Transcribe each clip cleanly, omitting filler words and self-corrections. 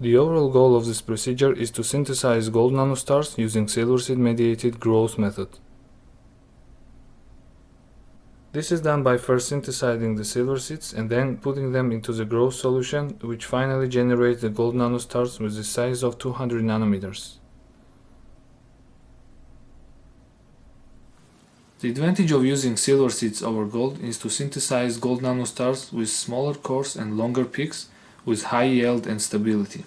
The overall goal of this procedure is to synthesize gold nanostars using silver-seed mediated growth method. This is done by first synthesizing the silver seeds and then putting them into the growth solution, which finally generates the gold nanostars with the size of 200 nanometers. The advantage of using silver seeds over gold is to synthesize gold nanostars with smaller cores and longer peaks with high yield and stability.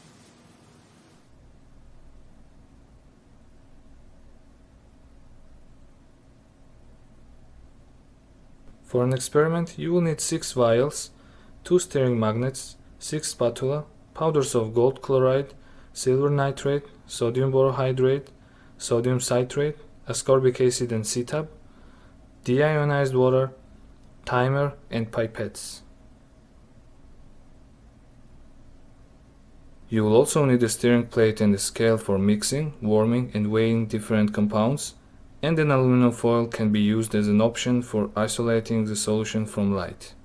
For an experiment, you will need 6 vials, 2 stirring magnets, 6 spatula, powders of gold chloride, silver nitrate, sodium borohydride, sodium citrate, ascorbic acid and C-tab, deionized water, timer, and pipettes. You will also need a stirring plate and a scale for mixing, warming, and weighing different compounds, and an aluminum foil can be used as an option for isolating the solution from light.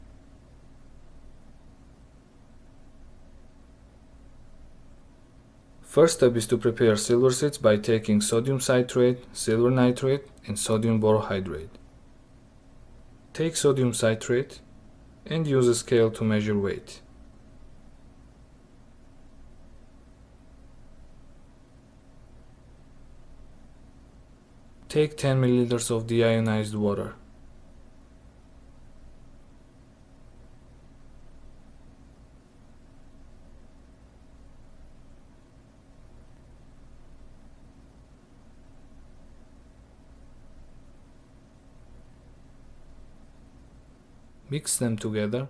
First step is to prepare silver seeds by taking sodium citrate, silver nitrate, and sodium borohydride. Take sodium citrate and use a scale to measure weight. Take 10 ml of deionized water. Mix them together